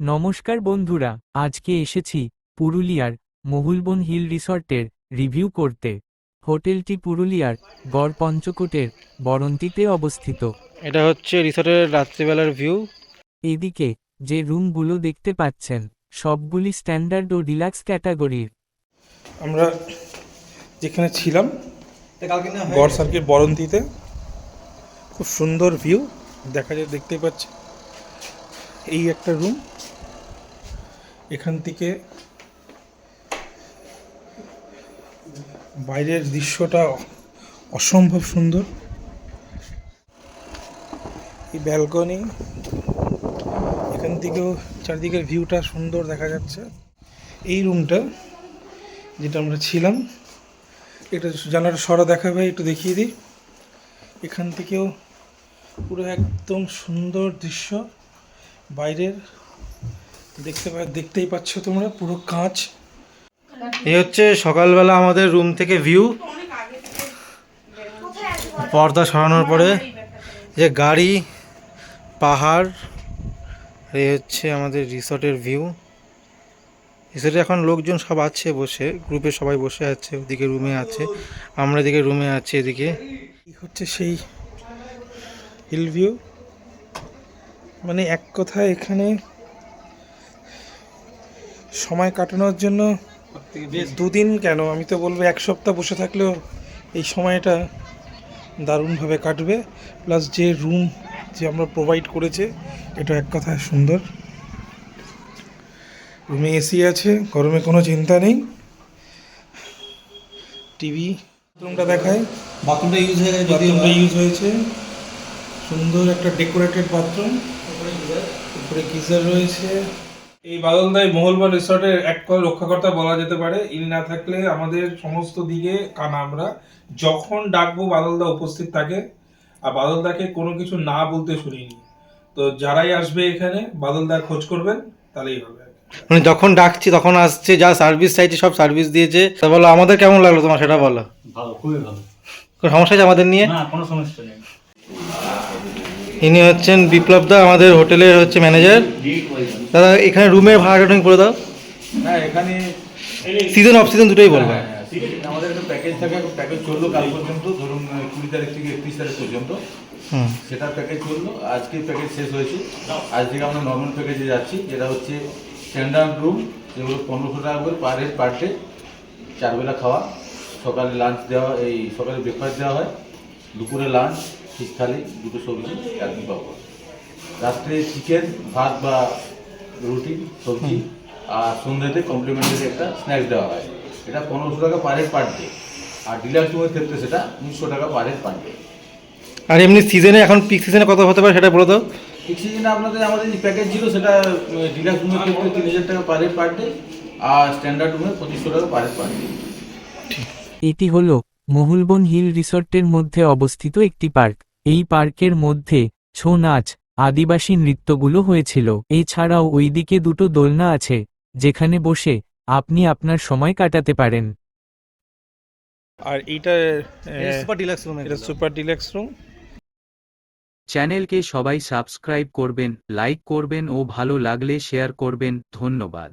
নমস্কার বন্ধুরা, আজকে এসেছি পুরুলিয়ার মহুলবন হিল রিসর্টের রিভিউ করতে। হোটেলটি পুরুলিয়ার গড় পঞ্চকোটের বরন্তিতে অবস্থিত। এটা হচ্ছে রিসর্টের রাত্রিবেলার ভিউ। এদিকে যে রুমগুলো দেখতে পাচ্ছেন সবগুলি স্ট্যান্ডার্ড ও রিল্যাক্স ক্যাটাগরির। আমরা যেখানে ছিলাম গড় সার্কিট বরন্তিতে, খুব সুন্দর ভিউ দেখা যায়, দেখতেই পাচ্ছি। এই একটা রুম, এখান থেকে বাইরের দৃশ্যটা অসম্ভব সুন্দর। এই ব্যালকনি, এখান থেকেও চারদিকের ভিউটা সুন্দর দেখা যাচ্ছে। এই রুমটা যেটা আমরা ছিলাম, এটা জানালাটা সরা দেখাবে, একটু দেখিয়ে দিই। এখান থেকেও পুরো একদম সুন্দর দৃশ্য বাইরের দেখতেই পাচ্ছ তোমরা, পুরো কাঁচ। এই হচ্ছে সকালবেলা আমাদের রুম থেকে ভিউ। পর্দা সরানোর পরে যে গাড়ি, পাহাড়, এই হচ্ছে আমাদের রিসর্টের ভিউ। রিসর্টে এখন লোকজন সব আছে বসে, গ্রুপে সবাই বসে আছে, ওদিকে রুমে আছে, আমরা এদিকে রুমে আছি। এদিকে এই হচ্ছে সেই হিল ভিউ। মানে এক কথায় এখানে সময় কাটানোর জন্য দুদিন কেন, আমি তো বলবো এক সপ্তাহ বসে থাকলেও এই সময়টা দারুণভাবে কাটবে। প্লাস যে রুম যে আমরা প্রোভাইড করেছে, এটা এক কথায় সুন্দর। রুমে এসি আছে, গরমে কোনো চিন্তা নেই। টিভি, বাথরুমটা দেখায়, বাথরুমটা ইউজ হয়েছে। সুন্দর একটা ডেকোরেটেড বাথরুম, উপরে গিজার রয়েছে। এই বাদলদাই মহলবন রিসর্টের এক কথা রক্ষাকর্তা বলা যেতে পারে। ইনি না থাকলে আমাদের সমস্ত দিকে কানা। আমরা যখন ডাকবো বাদলদা উপস্থিত থাকে, আর বাদলদাকে কোনো কিছু না বলতে শুনিনি। তো যারাই আসবে এখানে বাদলদার খোঁজ করবেন, তাহলেই হবে। মানে যখন ডাকছি তখন আসছে, যা সার্ভিস চাইছে সব সার্ভিস দিয়েছে। তা বলো, আমাদের কেমন লাগলো তোমার, সেটা বলো। ভালো, খুবই ভালো। কোনো সমস্যা আছে আমাদের নিয়ে? না, কোনো সমস্যা নেই। ইনি হচ্ছেন বিপ্লব দা, আমাদের হোটেলের হচ্ছে ম্যানেজার। দাদা, এখানে রুমের ভাড়াটা তুমি করে দাও। হ্যাঁ, এখানে সিজন অফ সিজন দুটোই বলবো। আমাদের একটা প্যাকেজ থাকে, প্যাকেজ চললো কাল পর্যন্ত, ধরুন 20 তারিখ থেকে 31 তারিখ পর্যন্ত। সেটা প্যাকেজ চললো, আজকে প্যাকেজ শেষ হয়েছে। আজ থেকে আমরা নর্মাল প্যাকেজে যাচ্ছি, যেটা হচ্ছে স্ট্যান্ডার্ড রুম, যেগুলো 1500 টাকা করে পার হেড পার ডে। 4 বেলা খাওয়া, সকালে লাঞ্চ দেওয়া, এই সকালে ব্রেকফাস্ট দেওয়া হয়, দুপুরে লাঞ্চ, ফিশ থালি, দুটো সবজি, একদিন পাবো। রাত্রে চিকেন, ভাত বা রুটি, সবজি, আর সন্ধ্যাতে কমপ্লিমেন্টারি একটা স্ন্যাক্স দেওয়া হয়। এটা 1500 টাকা পার হেড পার ডে। আর ডিলাক্স রুমের ক্ষেত্রে সেটা 1900 টাকা পার হেড পার ডে। আর এমনি সিজনে, এখন পিক সিজনে কত হতে পারে সেটা বলে দাও। ঠিক সিজনে আমাদের যে প্যাকেজ ছিল, সেটা ডিলাক্স রুমের ক্ষেত্রে 3000 টাকা পার হেড পার ডে, আর স্ট্যান্ডার্ড রুমে 2500 টাকা পার হেড পার ডে। এটি হলো মহুলবন হিল রিসর্টের মধ্যে অবস্থিত একটি পার্ক। এই পার্কের মধ্যে ছৌ নাচ, আদিবাসী নৃত্যগুলো হয়েছিল। এছাড়াও ওইদিকে দুটো দোলনা আছে, যেখানে বসে আপনি আপনার সময় কাটাতে পারেন। আর এইটা সুপার ডিলাক্স রুম। এটা সুপার ডিলাক্স রুম। চ্যানেলকে সবাই সাবস্ক্রাইব করবেন, লাইক করবেন ও ভালো লাগলে শেয়ার করবেন। ধন্যবাদ।